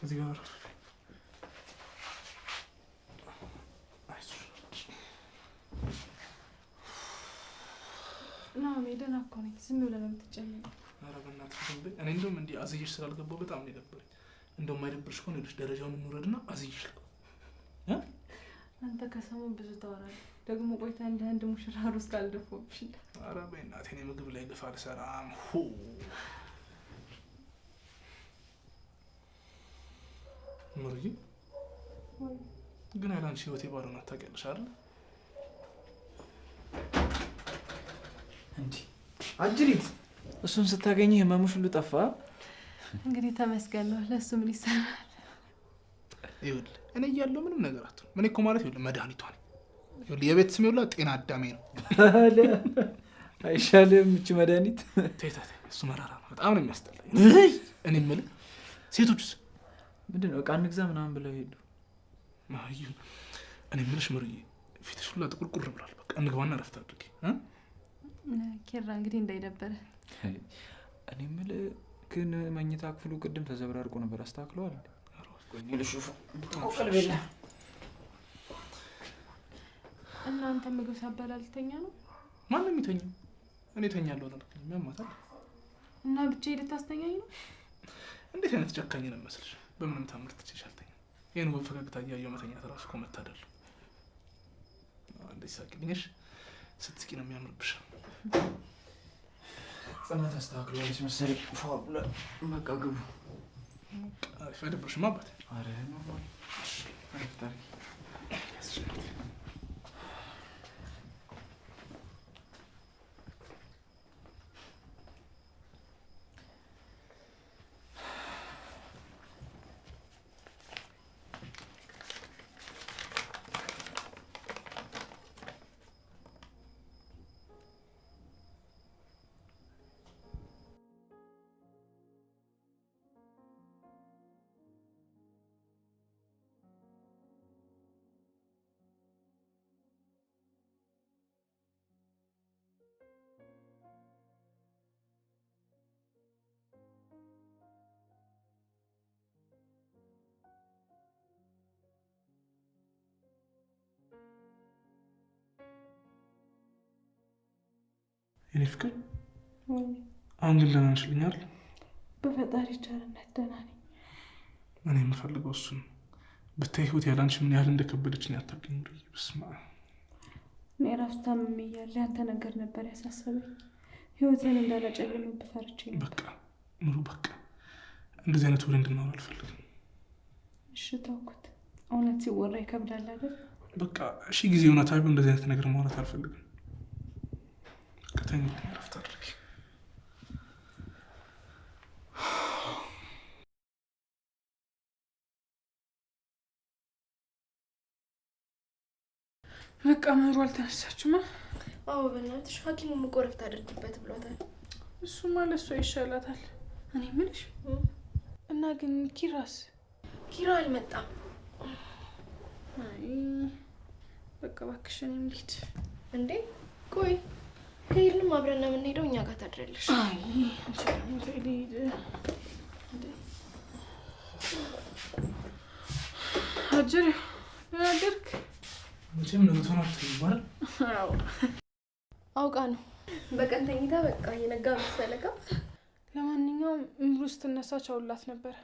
እዚህ ጋር ና ሜደና እኮ ነኝ። ዝም ብለህ ነው የምትጨነቀው? ኧረ በእናትሽ ዝም በይ። እኔ እንደውም እንዲህ አዝዬሽ ስላልገባሁ በጣም ነው የደበረኝ። እንደውም አይደብርሽ ከሆነ ይኸውልሽ ደረጃውን እንውረድና አዝዬሽ ልገባ። አንተ ከሰሞን ብዙ ታወራለህ። ደግሞ ቆይታ እንደ አንድ ሙሽራ ሩዝ ካልደፎብሽ። ኧረ በእናትህ እኔ ምግብ ላይ ግፍ አልሰራም። ምሩዬ ግን ያላንቺ ህይወቴ ባዶ ናት ታውቂያለሽ አይደል? እንዴ አጅሪት እሱን ስታገኝ ህመሙሽ ሁሉ ጠፋ። እንግዲህ ተመስገን ነው። ለሱ ምን ይሰራል? ይኸውልህ እኔ እያለሁ ምንም ነገር አትሆንም። እኔ እኮ ማለት ይኸውልህ መድኃኒቷ ነኝ። ይኸውልህ የቤት ስሜ ሁላ ጤና አዳሜ ነው። አይሻልም እቺ መድኃኒት? ተይታ እሱ መራራ ነው፣ በጣም ነው የሚያስጠላኝ። እኔ የምልህ ሴቶችስ ምንድን ነው ዕቃ እንግዛ ምናምን ብለው ሄዱ። አዩ እኔ የምልሽ ምሩዬ ፊትሽ ሁላ ጥቁርቁር ብሏል። በቃ እንግባና እረፍት አድርጊ። ኬራ እንግዲህ እንዳይደበረ። እኔ የምልህ ግን መኝታ ክፍሉ ቅድም ተዘብራርቆ ነበር፣ አስተካክለዋል? እናንተ ምግብ ሳበላ ልተኛ ነው? ማንም የሚተኛው? እኔ እተኛለሁ አላልኩኝም? ያማታል። እና ብቻዬን ልታስተኛኝ ነው? እንዴት አይነት ጨካኝ ነው መስልሽ? በምንም ታምር ትችይሽ አልተኛም። ይሄን ውብ ፈገግታ እያየሁ መተኛት እራሱ እኮ መታደል ነው። እንዴት ሳቂልኝሽ? ስትስቂ ነው የሚያምርብሽ። ጽናት አስተካክለዋለች መሰለኝ። በቃ ግቡ። አሪፍ አይደብርሽም አባቴ? ኧረ ኖርማል። አሪፍ ታሪክ የኔ ፍቅር አሁን ግን ደህና ነሽልኝ አይደል? በፈጣሪ ቸርነት ደህና ነኝ። እኔ የምፈልገው እሱን ብታይ ህይወት ያላንቺ ምን ያህል እንደከበደችኝ አታውቂም። በስመ አብ እኔ ራሱ ታምሜ እያለ ያንተ ነገር ነበር ያሳሰበኝ። ህይወትን እንዳላጨልምብህ ፈርቼ ነው። በቃ ምሩ በቃ እንደዚህ አይነት ወሬ እንድናወራ አልፈልግም። እሺ ተውኩት። እውነት ሲወራ ይከብዳል አይደል? በቃ እሺ ጊዜ ሆና ታቢው እንደዚህ አይነት ነገር ማውራት አልፈልግም። ከተኛ እረፍት አድርጊ። በቃ ምሩ አልተነሳችማ? አዎ በእናትሽ ሐኪሙም እኮ እረፍት አድርጊበት ብሏታል። እሱማ ለእሷ ይሻላታል። እኔ የምልሽ እና ግን ኪራስ? ኪራ አልመጣም። አይ በቃ እባክሽ እኔም ልሂድ። እንዴ ቆይ ከሄድንም አብረን ነው የምንሄደው፣ እኛ ጋር ታድሪያለሽ። አይ አንቺ ደግሞ ልሂድ። አጅር ምን አደርክ? መቼም ነገቷን አትይባል። አዎ አውቃ ነው በቀን ተኝታ በቃ የነጋ መሰለካ። ለማንኛውም ምሩ ስትነሳ ቻውላት ነበር።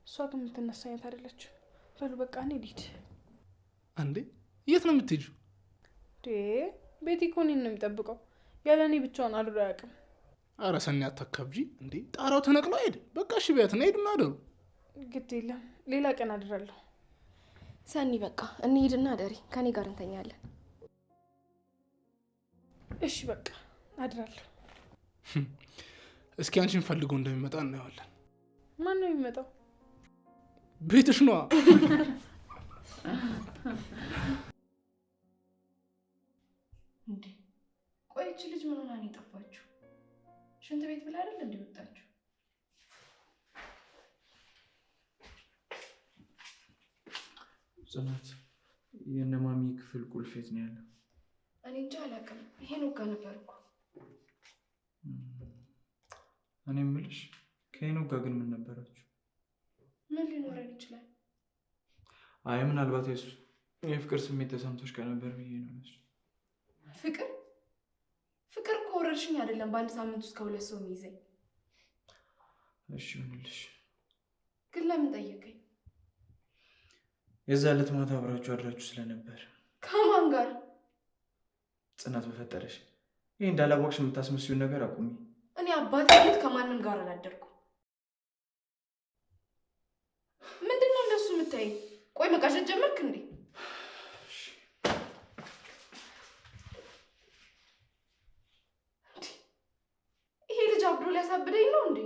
እሷ ግን የምትነሳ አይነት አይደለችም። በሉ በቃ እኔ ልሂድ። አንዴ የት ነው የምትሄጂው? ቤቲ እኮ እኔን ነው የሚጠብቀው። ያለ እኔ ብቻውን አድሮ አያውቅም። ኧረ ሰኒ አታካብጂ እንዴ! ጣራው ተነቅሎ ሄድ። በቃ እሺ ቢያትና ሄድና አደሩ። ግድ የለም ሌላ ቀን አድራለሁ። ሰኒ በቃ እንሂድና አደሪ፣ ከኔ ጋር እንተኛለን። እሺ በቃ አድራለሁ። እስኪ አንቺን ፈልጎ እንደሚመጣ እናየዋለን። ማን ነው የሚመጣው? ቤትሽ ነዋ። እንዴ ቆይ እቺ ልጅ ምን ሆና ነው የጠፋችው? ሽንት ቤት ብላ አይደል እንዴ ወጣችው? ጽናት የእነ ማሚ ክፍል ቁልፍ የት ነው ያለው? እኔ እንጃ አላውቅም። ይሄን ወጋ ነበር እኮ። እኔ የምልሽ ከሄኖክ ጋር ግን ምን ነበራችሁ? ምን ሊኖረን ይችላል? አይ ምናልባት የፍቅር ስሜት ተሰምቶሽ ከነበር ብዬ ነው። ፍቅር እኮ ወረርሽኝ አይደለም በአንድ ሳምንት ውስጥ ከሁለት ሰው የሚይዘኝ። እሺ ይሁንልሽ። ግን ለምን ጠየቀኝ? የዛ ዕለት ማታ አብራችሁ አድራችሁ ስለነበር። ከማን ጋር? ጽናት በፈጠረሽ ይህ እንዳላወቅሽ የምታስመስዩን ነገር አቁሚ። እኔ አባቴ ቤት ከማንም ጋር አላደርኩም። ምንድን ነው እንደሱ የምታይ? ቆይ መቃሸት ጀመርክ እንዴ? ይሄ ልጅ አብዶ ሊያሳብደኝ ነው እንዴ?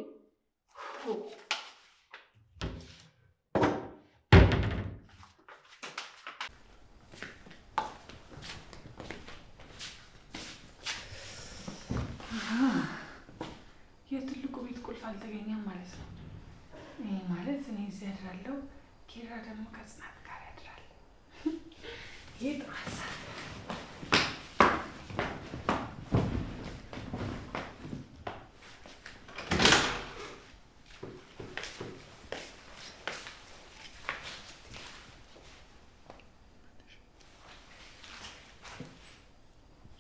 የትልቁ ቤት ቁልፍ አልተገኘም ማለት ነው። ይሄ ማለት እኔ እዚህ ያድራለሁ፣ ኪራ ደግሞ ከጽናት ጋር ያድራል። ይሄ ጥሩ ሀሳብ።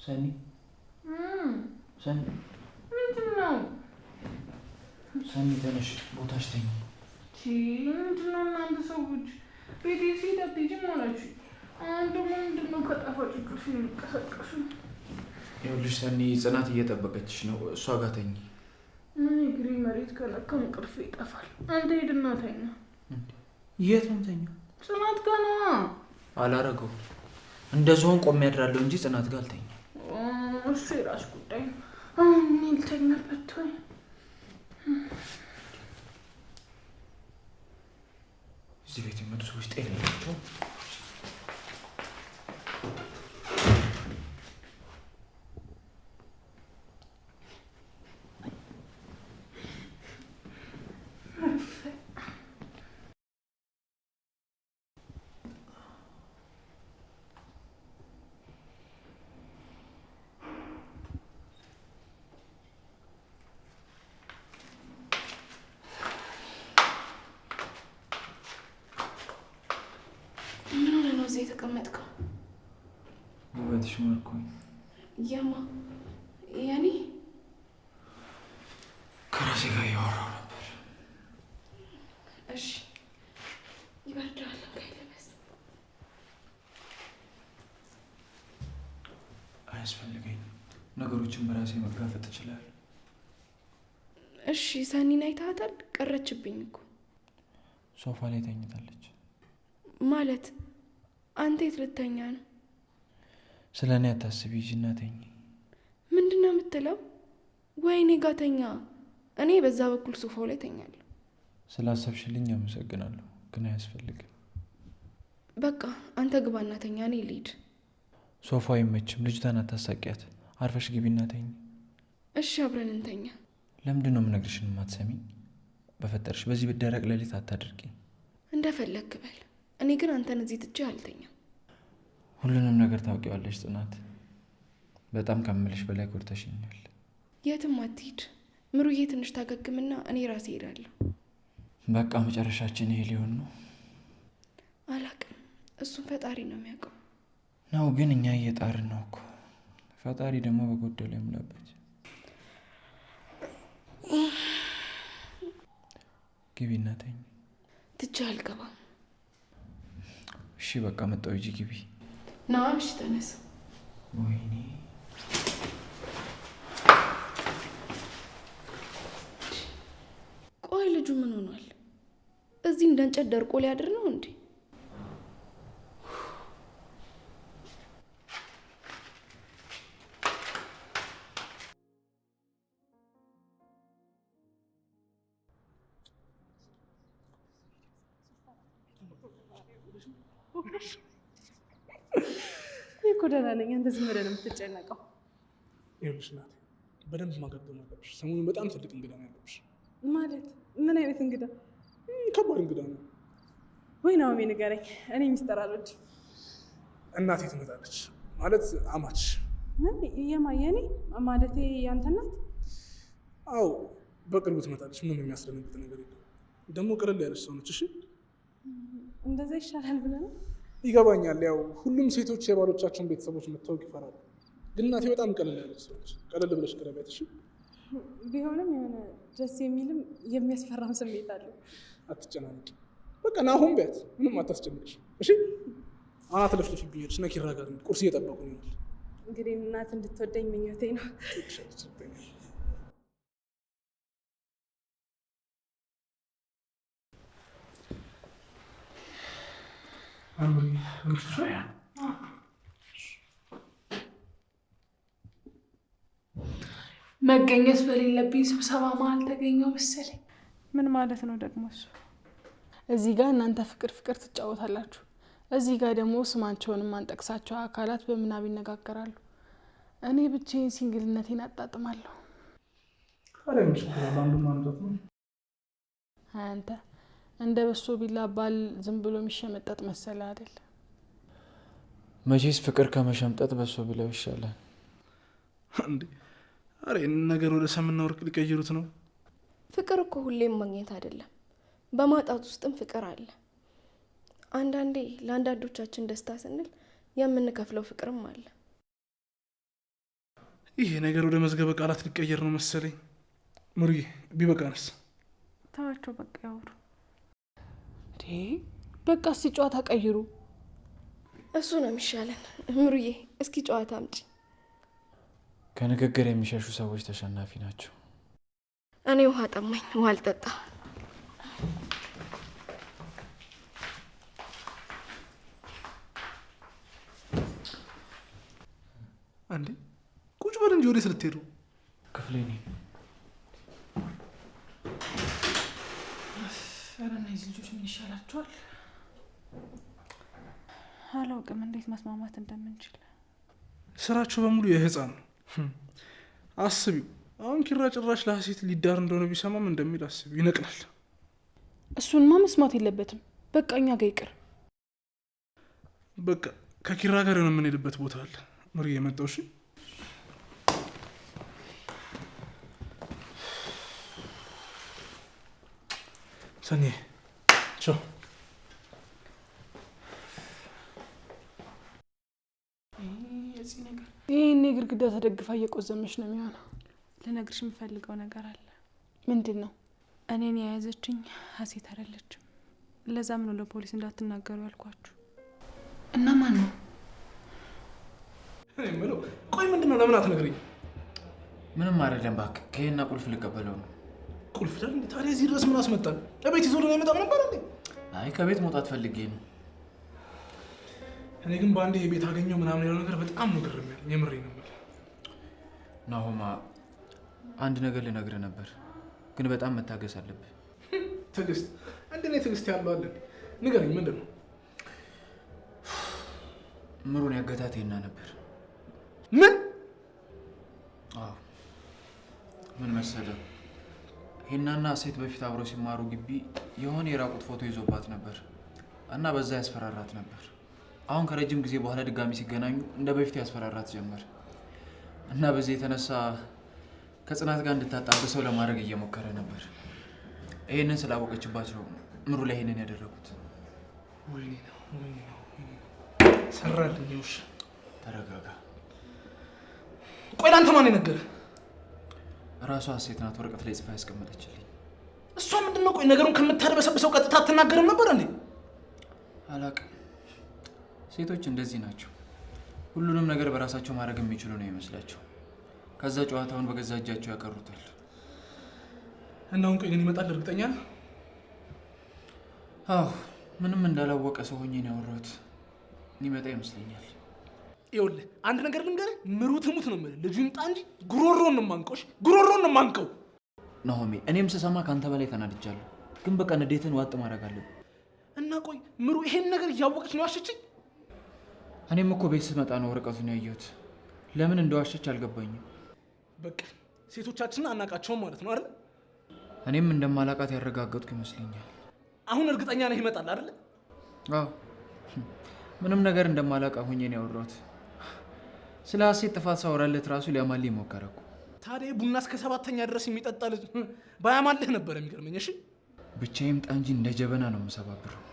ሰኒ ምንድን ነው? ሰኒ ተነሽ፣ ቦታሽ ተኝ። ምንድን ነው እናንተ ሰዎች? ቤቴ ሴት አትሄጂም አላችሁ። አሁን ደግሞ ምንድን ነው ከጣፋጭ እንቅልፍ የሚቀሰቀሱ? ይኸውልሽ ሰኒ፣ ጽናት እየጠበቀችሽ ነው፣ እሷ ጋር ተኝ። ምን እግሬ መሬት ከነካ እንቅልፍ ይጠፋል። አንተ ሂድና ተኛ። የት ነው ተኛው? ጽናት ጋር ነዋ። አላረገው እንደ ዝሆን ቆሜ ያድራለሁ እንጂ ጽናት ጋር አልተኛም። እሱ የራስ ጉዳይ ነው። አሁን እኔ ልተኛበት ወይ? እዚህ ቤት የመጡ ሰዎች ጤና ናቸው? እዚህ የተቀመጥከው? ውበትሽ ማርኮኝ። የማ የኔ? ከራሴ ጋር እያወራሁ ነበር። እሺ ይበርዳል። ልበስ። አያስፈልገኝም። ነገሮችን በራሴ መጋፈጥ እችላለሁ። እሺ ሰኒን አይተሃታል? ቀረችብኝ እኮ። ሶፋ ላይ ተኝታለች። ማለት አንተ የት ልተኛ ነው? ስለ እኔ አታስቢ፣ ሂጂና ተኝ። ምንድን ነው የምትለው? ወይኔ ጋር ተኛ። እኔ በዛ በኩል ሶፋው ላይ ተኛለሁ። ስላሰብሽልኝ አመሰግናለሁ፣ ግን አያስፈልግም። በቃ አንተ ግባና ተኛ፣ እኔ ልሂድ። ሶፋው አይመችም፣ ልጅቷን አታሳቂያት። አርፈሽ ግቢና ተኝ። እሺ አብረን እንተኛ። ለምንድን ነው የምነግርሽን የማትሰሚኝ? በፈጠርሽ በዚህ ብደረቅ ሌሊት አታድርጊኝ። እንደፈለግክ በል። እኔ ግን አንተን እዚህ ትቼ አልተኛም። ሁሉንም ነገር ታውቂዋለሽ ጽናት። በጣም ከምልሽ በላይ ጎድተሽኛል። የትም አትሂድ ምሩዬ፣ ትንሽ ታገግምና እኔ ራሴ እሄዳለሁ። በቃ መጨረሻችን ይሄ ሊሆን ነው? አላቅም፣ እሱም ፈጣሪ ነው የሚያውቀው። ነው ግን እኛ እየጣርን ነው እኮ። ፈጣሪ ደግሞ በጎደለ ይሙላበት። ግቢና ተኝ። ትቼ አልገባም። እሺ በቃ መጣሁ። ሂጂ ግቢ። ና እሺ ተነስ። ወይኔ ቆይ ልጁ ምን ሆኗል? እዚህ እንደ እንጨት ደርቆ ሊያድር ነው እንዴ? እኮ ደህና ነኝ። አንተ ዝም ብለህ ነው የምትጨነቀው። ይኸውልሽ እናቴ፣ በደንብ ማገገም አለብሽ። ሰሞኑን በጣም ትልቅ እንግዳ ነው ያለብሽ። ማለት ምን አይነት እንግዳ? ከባድ እንግዳ ነው። ወይ ናኦሚ ንገረኝ። እኔ ሚስጥር አልወድም። እናቴ ትመጣለች ማለት አማች። ምን የኔ ማለቴ ያንተ እናት? አዎ በቅርቡ ትመጣለች። ምንም የሚያስደነግጥ ነገር የለም። ደግሞ ቀለል ያለች ሰው ነች። እሺ እንደዛ ይሻላል ብለህ ነው? ይገባኛል። ያው ሁሉም ሴቶች የባሎቻቸውን ቤተሰቦች መታወቅ ይፈራሉ። ግን እናቴ በጣም ቀለል ያለች ሰው ነች። ቀለል ብለሽ ቅረቢያት። እሺ ቢሆንም የሆነ ደስ የሚልም የሚያስፈራም ስሜት አለው። አትጨናነቂ። በቃ ናሆም ቢያት ምንም አታስጨንቅሽ። እሺ አናት ለፍልፍብኛለች እና ኪራ ጋር ቁርስ እየጠበቁ ይሆናል። እንግዲህ እናት እንድትወደኝ ምኞቴ ነው። መገኘት በሌለብኝ ስብሰባ መሀል ተገኘው መሰለኝ። ምን ማለት ነው ደግሞ እሱ? እዚህ ጋር እናንተ ፍቅር ፍቅር ትጫወታላችሁ፣ እዚህ ጋር ደግሞ ስማቸውን የማንጠቅሳቸው አካላት በምናብ ይነጋገራሉ። እኔ ብቻዬን ሲንግልነቴን አጣጥማለሁ። አንተ እንደ በሶ ቢላ ባል ዝም ብሎ የሚሸመጠጥ መሰለ አይደል? መቼስ ፍቅር ከመሸምጠጥ በሶ ቢላው ይሻላል እንዴ? አሬ ነገር ወደ ሰምና ወርቅ ሊቀይሩት ነው። ፍቅር እኮ ሁሌም ማግኘት አይደለም፣ በማጣት ውስጥም ፍቅር አለ። አንዳንዴ ለአንዳንዶቻችን ደስታ ስንል የምንከፍለው ፍቅርም አለ። ይሄ ነገር ወደ መዝገበ ቃላት ሊቀየር ነው መሰለኝ። ሙርዬ ቢበቃንስ? ተዋቸው በቃ ያወሩ። በቃ እስኪ ጨዋታ ቀይሩ። እሱ ነው የሚሻለን። ምሩዬ እስኪ ጨዋታ አምጪ። ከንግግር የሚሸሹ ሰዎች ተሸናፊ ናቸው። እኔ ውሃ ጠማኝ፣ ውሃ አልጠጣ። አንዴ ቁጭ በል እንጂ ወዴት ልትሄዱ? ክፍሌ ነኝ። ኧረ እነዚህ ልጆች ምን ይሻላቸዋል? አላውቅም እንዴት መስማማት እንደምንችል። ስራቸው በሙሉ የህፃን ነው። አስቢው አሁን ኪራ ጭራሽ ለሀሴት ሊዳር እንደሆነ ቢሰማም እንደሚል አስቢው፣ ይነቅላል። እሱንማ መስማት የለበትም። በቃ እኛ ጋር ይቅር። በቃ ከኪራ ጋር የሆነ የምንሄድበት ቦታ አለ። ምሩዬ የመጣው እሺ ሰኔ ቻው። ይህኔ ግድግዳ ተደግፋ እየቆዘመች ነው የሚሆነው። ልነግርሽ የምፈልገው ነገር አለ። ምንድን ነው? እኔን የያዘችኝ ሀሴት አይደለችም። ለዛም ነው ለፖሊስ እንዳትናገሩ ያልኳችሁ። እና ማን ነው? እኔ የምለው ቆይ ምንድን ነው? ለምን አትነግረኝ? ምንም አይደለም እባክህ። ከይሄና ቁልፍ ልቀበለው ነው። ቁልፍ ላል እንዴ? ታዲያ እዚህ ድረስ ምን አስመጣን? ለቤት ይዞ ነው የመጣው ነበር እንዴ? አይ ከቤት መውጣት ፈልጌ ነው። እኔ ግን በአንዴ የቤት አገኘው ምናምን ያለው ነገር በጣም ነው ግርም ያለኝ። የምሬን ነው የምልህ። ናሆማ አንድ ነገር ልነግርህ ነበር፣ ግን በጣም መታገስ አለብህ። ትዕግስት? አንድ ላይ ትዕግስት ያለው አለ? ንገረኝ፣ ምንድን ነው? ምሩን ያገታት ሄና ነበር። ምን? አዎ ምን መሰለህ፣ ሄናና ሴት በፊት አብረው ሲማሩ ግቢ የሆነ የራቁት ፎቶ ይዞባት ነበር እና በዛ ያስፈራራት ነበር። አሁን ከረጅም ጊዜ በኋላ ድጋሚ ሲገናኙ እንደ በፊት ያስፈራራት ጀመር እና በዚህ የተነሳ ከጽናት ጋር እንድታጣብሰው ለማድረግ እየሞከረ ነበር። ይሄንን ስላወቀችባቸው ምሩ ላይ ይሄንን ያደረጉት። ወይኔ ነው ሰራልኝ። ውሽ ተረጋጋ። ቆይ ለአንተ ማን የነገረህ? እራሷ ሴት ናት ወረቀት ላይ ጽፋ ያስቀመጠችልኝ። እሷ ምንድን ነው? ቆይ ነገሩን ከምታደበሰብሰው ቀጥታ አትናገርም ነበር እንዴ? አላቅም። ሴቶች እንደዚህ ናቸው። ሁሉንም ነገር በራሳቸው ማድረግ የሚችሉ ነው ይመስላቸው። ከዛ ጨዋታውን በገዛ እጃቸው ያቀሩታል። እና አሁን ቆይ ግን ይመጣል እርግጠኛ ነህ? አዎ ምንም እንዳላወቀ ሰው ሆኜ ነው ያወራሁት። ይመጣ ይመስለኛል። ይኸውልህ አንድ ነገር ልንገርህ፣ ምሩ ትሙት ነው የምልህ። ልጁ ይምጣ እንጂ ጉሮሮን ነው የማንቀውሽ፣ ጉሮሮን ነው የማንቀው። ናሆሜ እኔም ስሰማ ከአንተ በላይ ተናድጃለሁ፣ ግን በቃ ንዴትን ዋጥ ማድረግ አለብን። እና ቆይ ምሩ ይሄን ነገር እያወቀች ነው ያሸችኝ? እኔም እኮ ቤት ስመጣ ነው ወረቀቱን ያየሁት። ለምን እንደዋሸች አልገባኝም። በቃ ሴቶቻችንን አናቃቸውም ማለት ነው አይደል? እኔም እንደማላቃት ያረጋገጥኩ ይመስለኛል። አሁን እርግጠኛ ነህ ይመጣል አይደል? አዎ ምንም ነገር እንደማላቃ ሆኜ ነው ያወራሁት። ስለ ሀሴት ጥፋት ሳወራለት ራሱ ሊያማልህ ሞከረ እኮ። ታዲያ ቡና እስከ 7ኛ ድረስ የሚጠጣ ልጅ ባያማልህ ነበር የሚገርመኝ። እሺ ብቻዬም ጣንጂ እንደ ጀበና ነው የምሰባብረው።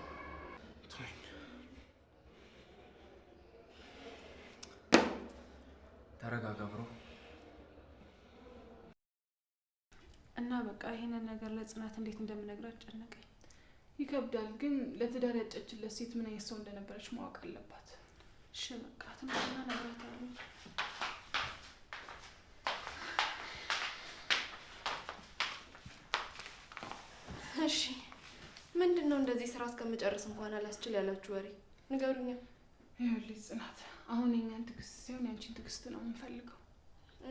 ተረጋጋ ብሮ። እና በቃ ይሄንን ነገር ለጽናት እንዴት እንደምነግራት ጨነቀኝ። ይከብዳል፣ ግን ለትዳር ያጨችለት ሴት ምን አይነት ሰው እንደነበረች ማወቅ አለባት። እሺ በቃ ትናንትና እነግራታለሁ። እሺ ምንድን ነው እንደዚህ ስራ እስከምጨርስ እንኳን አላስችል ያላችሁ ወሬ ንገሩኛ። ይኸውልሽ ጽናት፣ አሁን የኛን ትዕግስት ሳይሆን ያንቺን ትዕግስት ነው የምንፈልገው።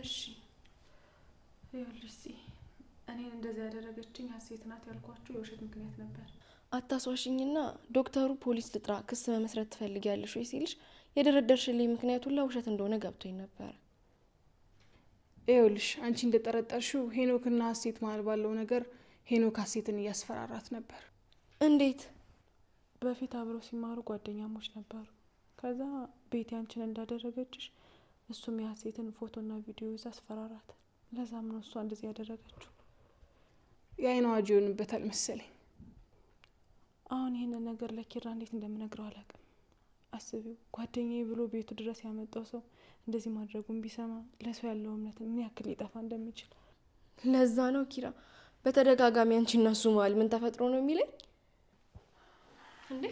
እሺ ይኸውልሽ እኔን እንደዚህ ያደረገችኝ ሀሴት ናት ያልኳችሁ የውሸት ምክንያት ነበር። አታስዋሽኝና ዶክተሩ ፖሊስ ልጥራ ክስ መመስረት ትፈልጊያለሽ ወይ ሲልሽ የደረደርሽልኝ ምክንያቱ ለውሸት እንደሆነ ገብቶኝ ነበር። ይኸውልሽ አንቺ እንደጠረጠርሽው ሄኖክና ሀሴት መሀል ባለው ነገር ሄኖክ ሀሴትን እያስፈራራት ነበር። እንዴት? በፊት አብረው ሲማሩ ጓደኛሞች ነበሩ። ከዛ ቤቲ አንቺን እንዳደረገችሽ እሱም የሀሴትን ፎቶና ቪዲዮ ይዛ አስፈራራት። ለዛም ነው እሷ እንደዚህ ያደረገችው። የአይን አዋጅ ይሆንበታል መሰለኝ። አሁን ይህንን ነገር ለኪራ እንዴት እንደምነግረው አላውቅም። አስቢው፣ ጓደኛዬ ብሎ ቤቱ ድረስ ያመጣው ሰው እንደዚህ ማድረጉን ቢሰማ ለሰው ያለው እምነት ምን ያክል ሊጠፋ እንደሚችል። ለዛ ነው ኪራ በተደጋጋሚ አንቺ እና እሱ መሀል ምን ተፈጥሮ ነው የሚለኝ። እንዴ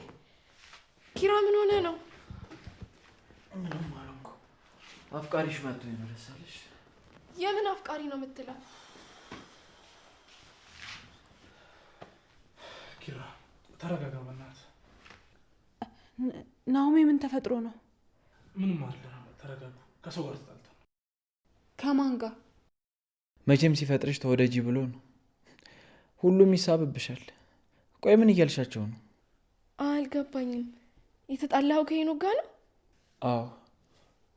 ኪራ ምን ሆነ ነው? ምንም አልኩ። አፍቃሪሽ መጥቶ ይመለሳልሽ። የምን አፍቃሪ ነው የምትለው? ኪራ ተረጋጋ በእናትህ። ናኦሚ ምን ተፈጥሮ ነው? ምንም አይደለም፣ ተረጋጋ። ከሰው ጋር ተጣልታ። ከማን ጋር? መቼም ሲፈጥርሽ ተወደጂ ብሎ ነው። ሁሉም ይሳብብሻል። ቆይ ምን እያልሻቸው ነው? አልገባኝም። የተጣላው ከሄኖክ ጋር ነው? አዎ።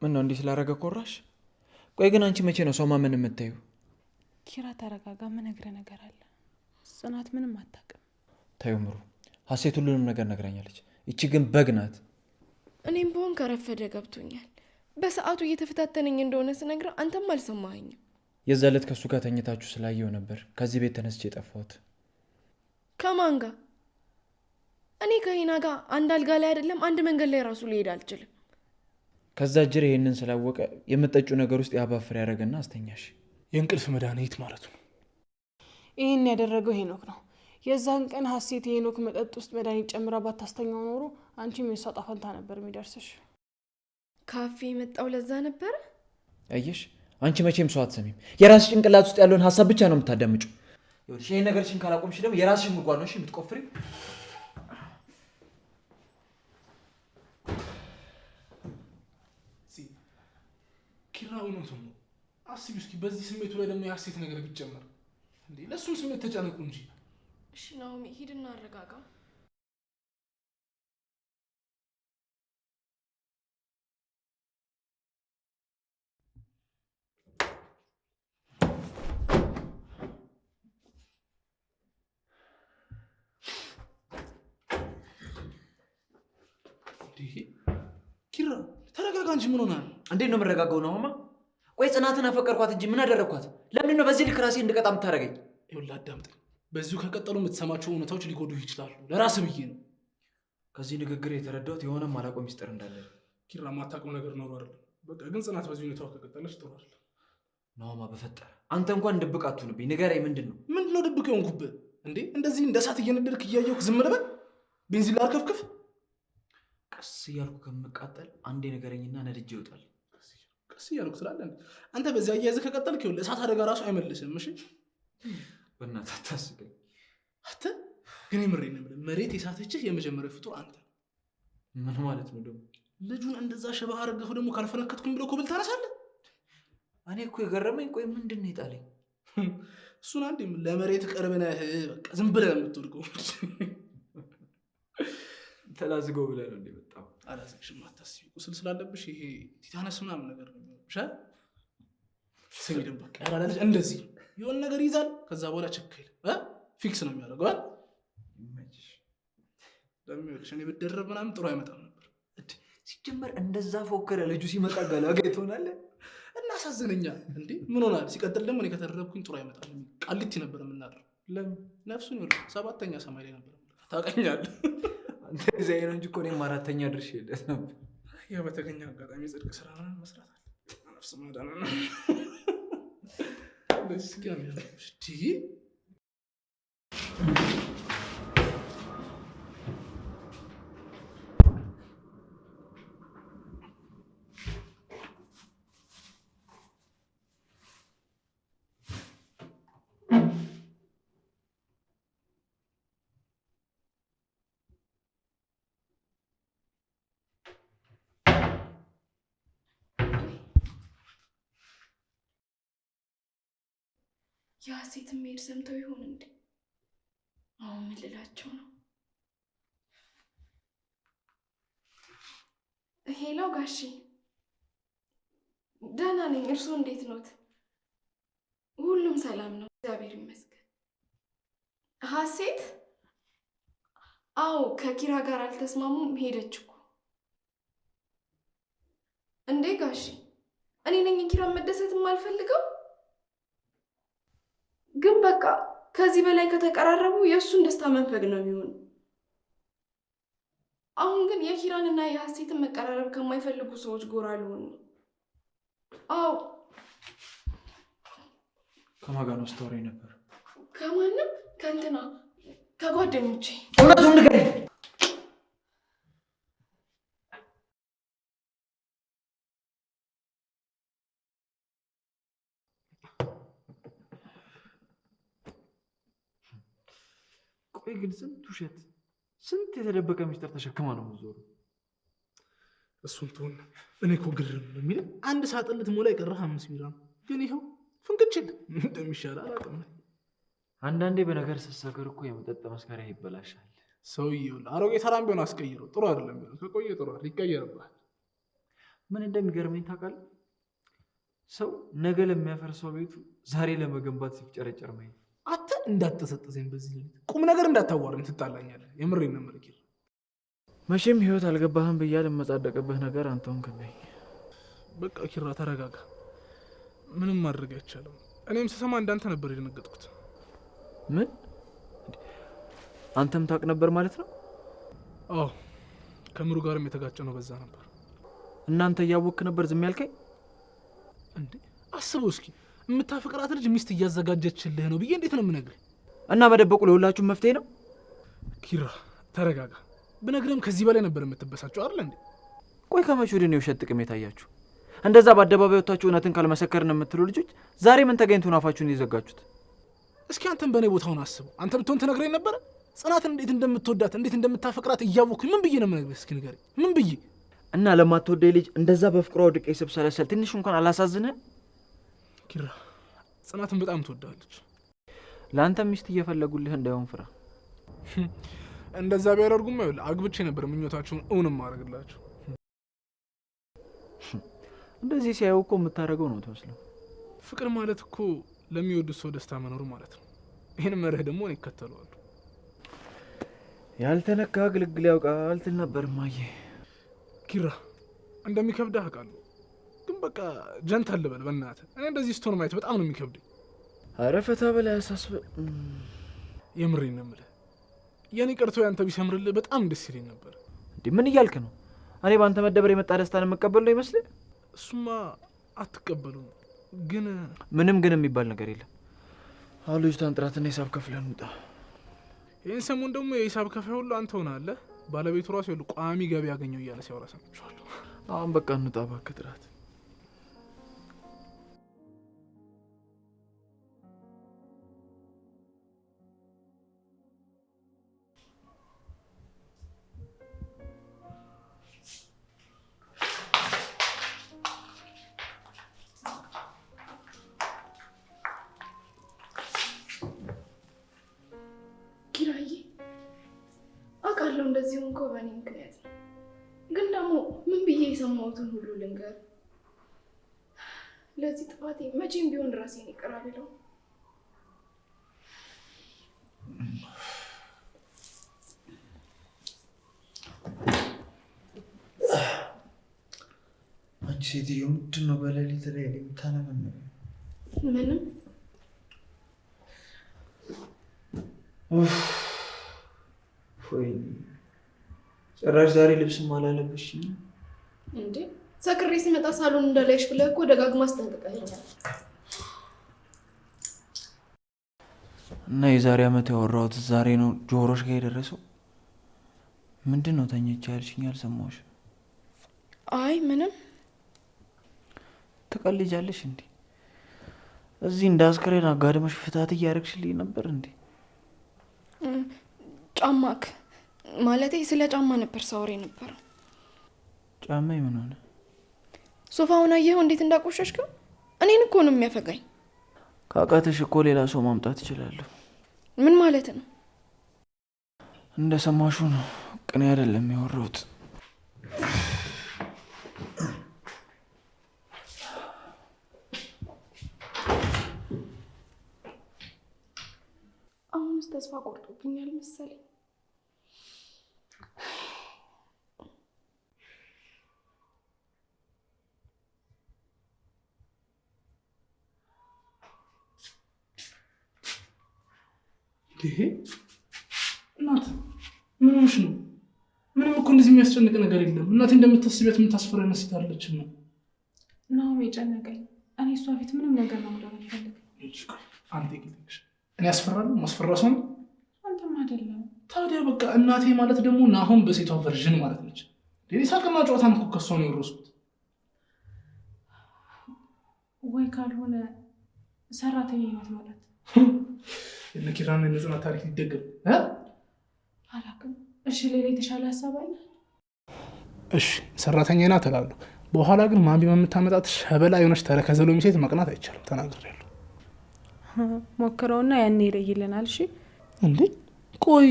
ምን ነው እንዲህ ስላረገ ኮራሽ? ቆይ ግን አንቺ መቼ ነው ሰው ማመን የምታዩ? ኪራ ተረጋጋ፣ ምነግርህ ነገር አለ። ጽናት ምንም አታውቅም። ታዩ ምሩ፣ ሀሴት ሁሉንም ነገር ነግራኛለች። ይቺ ግን በግ ናት። እኔም በሆን ከረፈደ ገብቶኛል። በሰዓቱ እየተፈታተነኝ እንደሆነ ስነግረው አንተም አልሰማኸኝም። የዛ ዕለት ከእሱ ጋር ተኝታችሁ ስላየው ነበር ከዚህ ቤት ተነስቼ የጠፋሁት። ከማን ጋር? እኔ ከሄና ጋር አንድ አልጋ ላይ አይደለም አንድ መንገድ ላይ ራሱ ሊሄድ አልችልም። ከዛ ጅር ይህንን ስላወቀ የምጠጩ ነገር ውስጥ የአባፍሬ ያደረገና አስተኛሽ። የእንቅልፍ መድኃኒት ማለቱ ነው። ይህን ያደረገው ሄኖክ ነው። የዛን ቀን ሀሴት የሄኖክ መጠጥ ውስጥ መድኃኒት ጨምራ ባታስተኛው ኖሮ አንቺም የሷ ዕጣ ፈንታ ነበር የሚደርስሽ። ካፌ የመጣው ለዛ ነበረ። አየሽ፣ አንቺ መቼም ሰው አትሰሚም። የራስሽ ጭንቅላት ውስጥ ያለውን ሀሳብ ብቻ ነው የምታዳምጩ። ይኸውልሽ ይህን ነገርሽን ካላቆምሽ ደግሞ የራስሽን ጉድጓድ ነው የምትቆፍሪ። ኪራ እውነቱን ነው። አስቢ እስኪ በዚህ ስሜቱ ላይ ደግሞ የሀሴት ነገር ቢጨመር እንዴ! ለእሱም ስሜት ተጨነቁ እንጂ። እሺ ናኦሚ ሂድና አረጋጋ። ኪራ ተረጋጋ እንጂ ምን ሆናል? እንዴት ነው የምረጋጋው? ናሆማ ቆይ ጽናትን አፈቀርኳት እንጂ ምን አደረግኳት? ለምንድን ነው በዚህ ልክ ራሴ እንድቀጣ የምታደርገኝ? ይኸውልህ አዳምጠኝ። በዚሁ ከቀጠሉ የምትሰማቸው እውነታዎች ሊጎዱ ይችላሉ። ለራስህ ብዬ ነው። ከዚህ ንግግር የተረዳሁት የሆነ ማላውቀው ሚስጥር እንዳለ። ኪራ የማታውቀው ነገር ኖሮ አይደለም። በቃ ግን ጽናት በዚህ ሁኔታው ከቀጠለች ጥሩ አይደለም። ናሆማ በፈጠረ አንተ እንኳን ድብቅ አትሁንብኝ። ንገረኝ፣ ምንድን ነው? ምንድን ነው ድብቅ የሆንኩብህ እንዴ? እንደዚህ እንደ እሳት እየነደድክ እያየሁህ ዝም ልበል? ቤንዚን ላርከፍክፍ? ቀስ እያልኩ ከምቃጠል አንዴ ንገረኝና ነድጄ ይወጣል። ቀስ እያልኩ ትላለህ አንተ። በዚህ አያይዘህ ከቀጠልክ ይኸውልህ እሳት አደጋ ራሱ አይመልስም። እሺ በእናትህ አታስቀኝ። አንተ ግን የምሬን ነው የምልህ፣ መሬት የሳተችህ የመጀመሪያው ፍጡር አንተ። ምን ማለት ነው ደግሞ? ልጁን እንደዛ ሸባ አድርገው ደግሞ ካልፈነከትኩኝ ብለው ኮብል ታነሳለህ? እኔ እኮ የገረመኝ ቆይ ምንድን ነው የጣለኝ? እሱን አንዴ ለመሬት ቅርብ ነህ፣ በቃ ዝም ብለህ የምትወድቀው። ተላዝገው ብለህ ነው እንደመጣው። አላዝግሽም፣ አታስቢ። ቁስል ስላለብሽ ይሄ ቲታነስ ምናምን ነገር ነው የሚሆንብሽ። ስሚ ደግሞ በቃ ያላለች እንደዚህ የሆነ ነገር ይዛል። ከዛ በኋላ ቸክል ፊክስ ነው የሚያደርገው። ለሚወድሽ እኔ ብደረብ ምናምን ጥሩ አይመጣም ነበር። ሲጀመር እንደዛ ፎከረ ልጁ ሲመጣ ገላጋይ ትሆናለህ። እናሳዝነኛ እንዴ ምን ሆናል? ሲቀጥል ደግሞ እኔ ከተደረብኩኝ ጥሩ አይመጣም። ቃሊቲ ነበር የምናደርገው። ለምን ነፍሱን ይወል ሰባተኛ ሰማይ ላይ ነበር ታውቀኛለህ። አንተ እዚህ ነው እንጂ እኮ እኔም አራተኛ ድርሽ የለት ነበር። ያ በተገኘ አጋጣሚ ጽድቅ ስራ መስራት አለ ነፍስ ማዳን ነው። በስኪ የሀሴትን መሄድ ሰምተው ይሆን እንዴ? አሁን ምን ልላቸው ነው? ሄሎ ጋሺ፣ ደህና ነኝ። እርስዎ እንዴት ኖት? ሁሉም ሰላም ነው፣ እግዚአብሔር ይመስገን። ሀሴት? አዎ፣ ከኪራ ጋር አልተስማሙም፣ ሄደች እኮ። እንዴ ጋሺ፣ እኔ ነኝ ኪራን መደሰት የማልፈልገው? ግን በቃ ከዚህ በላይ ከተቀራረቡ የእሱን ደስታ መንፈግ ነው የሚሆነው። አሁን ግን የኪራንና የሀሴትን መቀራረብ ከማይፈልጉ ሰዎች ጎራ ልሆን ነው። አዎ። ከማን ጋር ነው ስታወሪ ነበር? ከማንም ከእንትና ከጓደኞቼ። እውነቱን ንገረኝ። ቆይ ግን ስንት ውሸት ስንት የተደበቀ ሚስጥር ተሸክማ ነው የምትዞሩ? እሱን ትሆን እኔ እኮ ግርም ነው የሚል አንድ ሳጥን ልትሞላ የቀረህ 5 ሚሊዮን ግን ይኸው ፍንክችል እንደሚሻል አላውቅም። አንዳንዴ በነገር ስትሰክር እኮ የመጠጥ መስከሪያ ይበላሻል። ሰውዬው አሮጌ ተራም ቢሆን አስቀይረው። ጥሩ አይደለም ቢሆን ከቆየ ጥሩ ይቀየርብሃል። ምን እንደሚገርመኝ ታውቃለህ? ሰው ነገ ለሚያፈርሰው ቤቱ ዛሬ ለመገንባት ሲፍጨረጨር ማየት። አንተ እንዳትተሰጠዘኝ በዚህ ቁም ነገር እንዳታዋርም ትጣላኛለህ። የምሬን ነው የምልህ። መቼም ህይወት አልገባህም ብያለሁ። የምመጻደቅብህ ነገር አንተውን ከበኝ። በቃ ኪራ ተረጋጋ። ምንም ማድረግ አይቻልም። እኔም ስሰማ እንዳንተ ነበር የደነገጥኩት። ምን? አንተም ታውቅ ነበር ማለት ነው? አዎ፣ ከምሩ ጋርም የተጋጨ ነው በዛ ነበር። እናንተ እያወቅህ ነበር ዝም ያልከኝ? እንዴ አስበው እስኪ፣ የምታፈቅራት ልጅ ሚስት እያዘጋጀችልህ ነው ብዬ እንዴት ነው የምነግርህ? እና መደበቁ ለሁላችሁም መፍትሄ ነው? ኪራ ተረጋጋ። ብነግርህም ከዚህ በላይ ነበር የምትበሳጨው አይደል እንዴ? ቆይ ከመቼ ወዲህ ነው የውሸት ጥቅም የታያችሁ? እንደዛ በአደባባይ ወጣችሁ እውነትን ካልመሰከርን የምትሉ ልጆች ዛሬ ምን ተገኝቶ ነው አፋችሁን የዘጋችሁት? እስኪ አንተም በእኔ ቦታውን አስበው። አንተ ብትሆን ትነግረኝ ነበረ? ጽናትን እንዴት እንደምትወዳት እንዴት እንደምታፈቅራት እያወቅኩኝ ምን ብዬ ነው የምነግርህ? እስኪ ንገረኝ፣ ምን ብዬ? እና ለማትወደኝ ልጅ እንደዛ በፍቅሯ ወድቄ ስብሰለሰል ትንሽ እንኳን አላሳዝንህም? ኪራ ጽናትን በጣም ትወዳለች። ለአንተ ሚስት እየፈለጉልህ እንዳይሆን ፍራ። እንደዛ ቢያደርጉም ይኸውልህ አግብቼ ነበር ምኞታቸውን እውንም ማድረግላቸው። እንደዚህ ሲያዩ እኮ የምታደርገው ነው ትመስለው። ፍቅር ማለት እኮ ለሚወዱት ሰው ደስታ መኖሩ ማለት ነው። ይህን መርህ ደግሞ እኔ እከተለዋለሁ። ያልተነካ ግልግል ያውቃል ትል ነበር እማዬ። ኪራ እንደሚከብድህ አውቃለሁ፣ ግን በቃ ጀንተል በል በእናትህ። እኔ እንደዚህ ስትሆን ማየት በጣም ነው የሚከብደኝ። ኧረ ፈታ በላይ ያሳስበ። የምሬን ነው የምልህ። የኔ ቀርቶ ያንተ ቢሰምርልህ በጣም ደስ ይለኝ ነበር። እንዴ ምን እያልክ ነው? እኔ በአንተ መደበር የመጣ ደስታን የምቀበል ነው ይመስልህ? እሱማ አትቀበሉም። ግን ምንም ግን የሚባል ነገር የለም። አሁን ልጅቷን ጥራትና ሂሳብ ከፍለን እንውጣ። ይህን ሰሞን ደግሞ የሂሳብ ከፋይ ሁሉ አንተ ሆናለህ። ባለቤቱ ራሱ ያሉ ቋሚ ገቢ ያገኘው እያለ ሲያወራ ሰምቼዋለሁ። አሁን በቃ እንውጣ እባክህ ጥራት። እንደዚህ እንኳ በእኔ ምክንያት ነው። ግን ደግሞ ምን ብዬ የሰማሁትን ሁሉ ልንገር። ለዚህ ጥፋቴ መቼም ቢሆን ራሴን ይቅር አልለው። አንቺ ሴትዮ ምንድን ነው በሌሊት ላይ የምታነመነው? ምንም ወይ ጭራሽ ዛሬ ልብስም አላለበሽኝ እንዴ? ሰክሬ ሲመጣ ሳሎን እንዳላይሽ ብለህ እኮ ደጋግማ አስጠንቅቀኸኛል። እና የዛሬ ዓመት ያወራሁት ዛሬ ነው ጆሮሽ ጋር የደረሰው? ምንድን ነው ተኝቼ ያልሽኝ? አልሰማሁሽም። አይ ምንም። ትቀልጃለሽ እንዴ? እዚህ እንዳስከሬን አጋድመሽ ፍታት እያደረግሽልኝ ነበር እንዴ? ጫማክ ማለቴ ስለ ጫማ ነበር ሳወራ የነበረው። ጫማ ምን ሆነ? ሶፋውን አየኸው እንዴት እንዳቆሸሽከው? እኔን እኮ ነው የሚያፈጋኝ። ካቃተሽ እኮ ሌላ ሰው ማምጣት እችላለሁ። ምን ማለት ነው? እንደሰማሹ ነው። ቅኔ አይደለም ያወራሁት። አሁንስ ተስፋ ቆርጦብኛል መሰለኝ። ይሄ እናት ምን ሆነሽ ነው? ምንም እኮ እንደዚህ የሚያስጨንቅ ነገር የለም። እናቴ እንደምታስቢያት የምታስፈራ አይነት ሴት አይደለችም ነው። ናሆም የጨነቀኝ እኔ እሷ ፊት ምንም ነገር ማውራት አልፈልግም። አንተ ይግልሽ እኔ አስፈራለሁ? ማስፈራ ሰው ነው? አንተም አይደለም። ታዲያ በቃ እናቴ ማለት ደግሞ ናሆም በሴቷ ቨርዥን ማለት ነች። ሳቅና ጨዋታን እኮ ከሷ ነው የወረስኩት። ወይ ካልሆነ ሰራተኛ ናት ማለት የእነ ኪራና የነጽናት ታሪክ ሊደገም አላውቅም። እሺ ሌላ የተሻለ ሀሳብ አለ? እሺ ሰራተኛ ናት እላለሁ። በኋላ ግን ማሚ የምታመጣት ሸበላ የሆነች ተረከዘ ሎሚ ሴት መቅናት አይቻልም። ተናግሬያለሁ። ሞክረውና ያኔ ይለይልናል። እሺ እንዴ ቆይ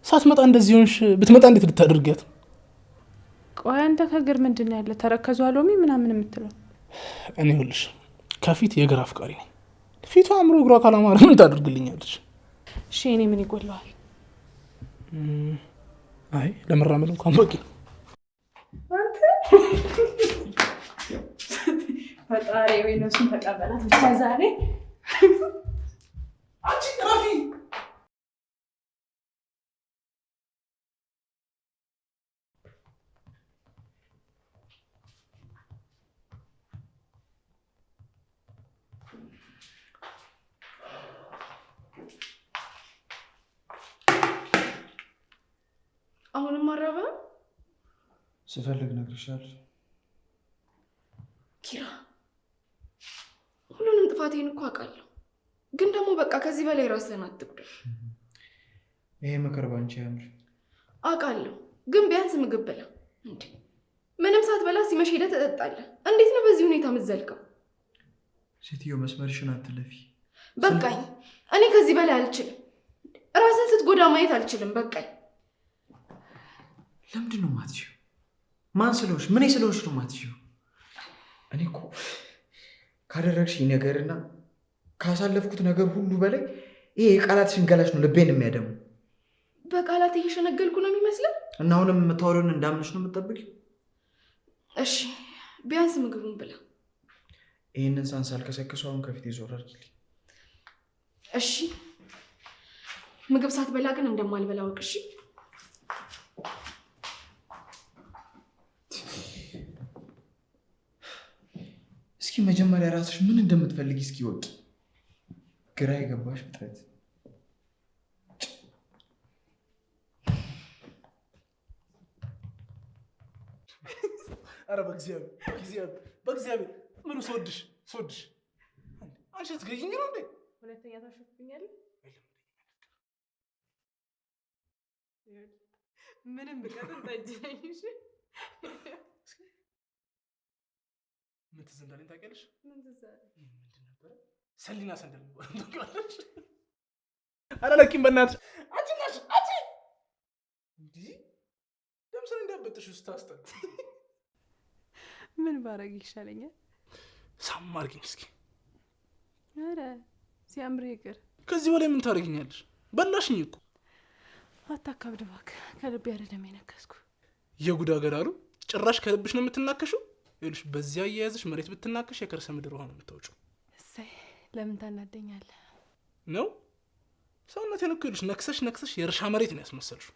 ሳትመጣ እንደዚህ ሆንሽ? ብትመጣ እንዴት ልታደርጊያት? ቆይ አንተ ከግር ምንድን ነው ያለ ተረከዙ ሎሚ ምናምን የምትለው? እኔ ይኸውልሽ ከፊት የግራ አፍቃሪ ነኝ። ፊቷ አምሮ እግሯ ካላማረ ምን ታደርግልኛለች? እሺ እኔ ምን ይጎለዋል? አይ ለመራመድ እንኳን በቂ ነው። ፈጣሪ ወይ ነሱን ተቀበላት ብቻ ዛሬ አንቺ ራፊ አሁንም አረባ ስፈልግ ነግርሻለሁ። ኪራ ሁሉንም ጥፋቴን እኮ አውቃለሁ፣ ግን ደግሞ በቃ ከዚህ በላይ ራስህን አትጉዳይ። ይሄ ምክር ባንቺ ያምር አውቃለሁ፣ ግን ቢያንስ ምግብ ብላ። እንዴ ምንም ሳትበላ ሲመሽ ሄደህ ትጠጣለህ። እንዴት ነው በዚህ ሁኔታ የምትዘልቀው? ሴትዮ መስመርሽን አትለፊ። በቃኝ። እኔ ከዚህ በላይ አልችልም። ራስን ስትጎዳ ማየት አልችልም። በቃኝ። ለምንድን ነው የማትችይው? ማን ስለሆንሽ ምን ስለሆንሽ ነው የማትችይው? እኔ እኮ ካደረግሽኝ ነገርና ካሳለፍኩት ነገር ሁሉ በላይ ይሄ የቃላት ሽንገላሽ ነው ልቤን የሚያደሙ። በቃላት እየሸነገልኩ ነው የሚመስለው? እና አሁንም የምታወሪውን እንዳምንሽ ነው የምትጠብቂው? እሺ ቢያንስ ምግቡን ብላ። ይህንን ሳልከሰክሱ አሁን ከፊት ይዞር አድርጊልኝ። እሺ ምግብ ሳትበላ ግን እንደማልበላ ወቅ። እሺ እስኪ መጀመሪያ ራስሽ ምን እንደምትፈልጊ እስኪ ወቂ። ግራ የገባሽ ፍጥረት። አረ በእግዚአብሔር ምኑ ስወድሽ አንቺ ትገይኝ ነው እንዴ? ሁለተኛ ታሸፍኛለህ? ምንም ብቀጥል ጠጅነኝ። እሺ ምን ትዝ እንዳለኝ ታውቂያለሽ? ምን ትዝ አለኝ? ምንድን ነበረ? ሰሊና ሰንደል ታውቂዋለሽ? አረ ለኪም በእናትሽ አንቺ ነሽ አንቺ እንዴ ለምሳሌ እንዳበጥሽ ውስጥ ታስጠል። ምን ባረግ ይሻለኛል? ሳም አድርጊኝ እስኪ። አረ ሲያምር ይቅር። ከዚህ በላይ ምን ታደርጊኛለሽ? በላሽኝ እኮ። አታካብድ እባክህ። ከልቤ አይደለም የነከስኩ። የጉድ አገር አሉ። ጭራሽ ከልብሽ ነው የምትናከሽው? ይኸውልሽ በዚያ አያያዝሽ መሬት ብትናከሽ የከርሰ ምድር ውሃ ነው የምታወጪው። እሰይ ለምን ታናደኛለህ? ነው ሰውነቴን እኮ ይኸውልሽ ነክሰሽ የእርሻ መሬት ነው ያስመሰልሽው።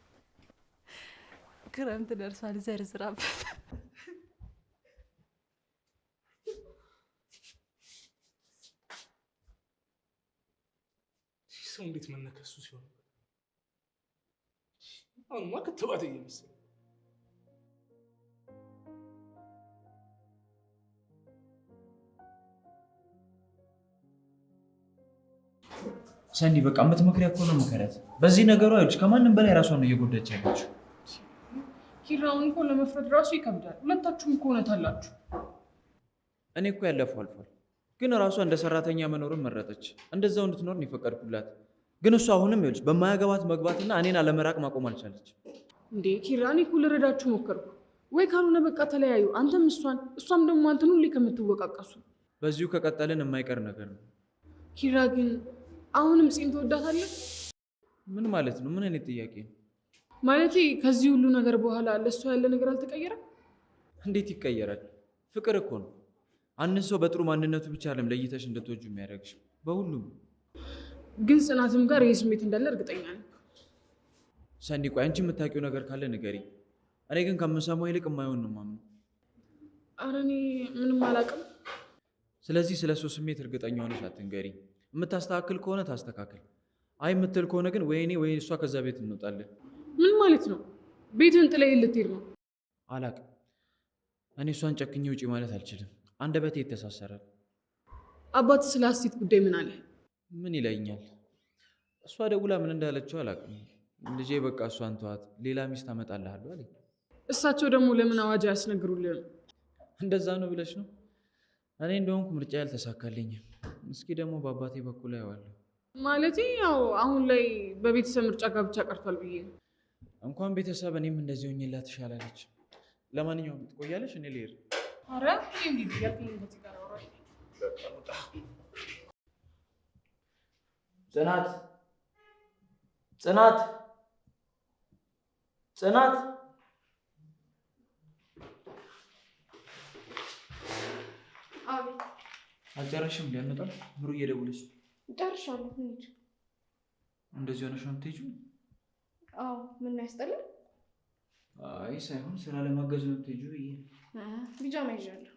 ክረምት ደርሷል፣ ዘርዝራበት። ሰው እንዴት መነከሱ ሲሆን አሁንማ ክትባት እየመሰለኝ። ሰኒ በቃ የምትመክሪያት እኮ ነው ምከሪያት። በዚህ ነገሯ አይልሽ ከማንም በላይ ራሷን ነው እየጎዳች ያለችው። ኪራውን እኮ ለመፍረድ ራሱ ይከብዳል። ሁለታችሁም እኮ እውነት አላችሁ። እኔ እኮ ያለፈው አልፏል፣ ግን ራሷ እንደ ሰራተኛ መኖርን መረጠች። እንደዛው እንድትኖር ነው የፈቀድኩላት። ግን እሷ አሁንም ይኸውልሽ በማያገባት መግባትና እኔን አለመራቅ ማቆም አልቻለች። እንዴ ኪራ፣ እኔ እኮ ልረዳችሁ ሞከርኩ። ወይ ካልሆነ በቃ ተለያዩ፣ አንተም እሷም ደግሞ አንተን ሁሌ ከምትወቃቀሱ። በዚሁ ከቀጠልን የማይቀር ነገር ነው። ኪራ ግን አሁንም ፂን ትወዳታለህ? ምን ማለት ነው? ምን አይነት ጥያቄ ነው? ማለቴ ከዚህ ሁሉ ነገር በኋላ ለእሷ ያለ ነገር አልተቀየረም? እንዴት ይቀየራል? ፍቅር እኮ ነው። አንድ ሰው በጥሩ ማንነቱ ብቻ አይደለም ለይተሽ እንድትወጁ የሚያደርግሽ በሁሉም። ግን ጽናትም ጋር ይህ ስሜት እንዳለ እርግጠኛ ነኝ። ሰኒ ቆይ አንቺ የምታውቂው ነገር ካለ ንገሪ። እኔ ግን ከምሰማው ይልቅ የማይሆን ነው የማምነው። ኧረ እኔ ምንም አላውቅም። ስለዚህ ስለ እሱ ስሜት እርግጠኛ ሆነሽ አትንገሪ። የምታስተካክል ከሆነ ታስተካክል። አይ የምትል ከሆነ ግን ወይ እኔ ወይ እሷ ከዛ ቤት እንወጣለን። ምን ማለት ነው? ቤትን ጥለህ ልትሄድ ነው? አላውቅም። እኔ እሷን ጨክኜ ውጪ ማለት አልችልም። አንደበቴ ይተሳሰራል። አባት ስለ ሀሴት ጉዳይ ምን አለ? ምን ይለኛል? እሷ ደውላ ምን እንዳለችው አላውቅም። ልጄ በቃ እሷን ተዋት፣ ሌላ ሚስት አመጣልሃለሁ አለኝ። እሳቸው ደግሞ ለምን አዋጅ አያስነግሩልህም? እንደዛ ነው ብለሽ ነው? እኔ እንደሆንኩ ምርጫ ያልተሳካልኝም። እስኪ ደግሞ በአባቴ በኩል አየዋለሁ። ማለቴ ያው አሁን ላይ በቤተሰብ ምርጫ ጋብቻ ቀርቷል ብዬ ነው። እንኳን ቤተሰብ እኔም እንደዚህ ሆኜላት ትሻላለች። ለማንኛውም ትቆያለሽ? እኔ ልሄድ። ኧረ እንዴት ያልከኝ እንደዚህ ጋር አወራኝ። ጽናት ጽናት ጽናት አቤት። አልጨረሽም? ሊያመጣ ምሩ እየደውለች። ጨርሻለሁ። እንሂድ። እንደዚህ ሆነሽ ነው የምትሄጂው? አዎ። ምን ነው ያስጠላል? አይ ሳይሆን ስራ ለማገዝ ነው የምትሄጂው ብዬ። ቢጃማ ይዣለሁ።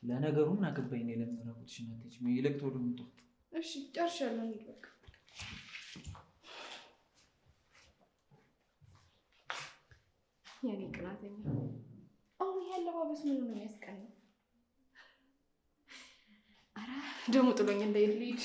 ለነገሩ ምን አገባኝ እኔ ለምን ራቁትሽ አትሄጂም? ይልቅ ቶሎ ምጣ። እሺ ጨርሻለሁ። እንሂድ በቃ። የኔ ቅናተኛ። አሁን ይሄ አለባበስ ምን ነው የሚያስቀናው? ኧረ ደግሞ ጥሎኝ እንዳይሄድ ልሂድ።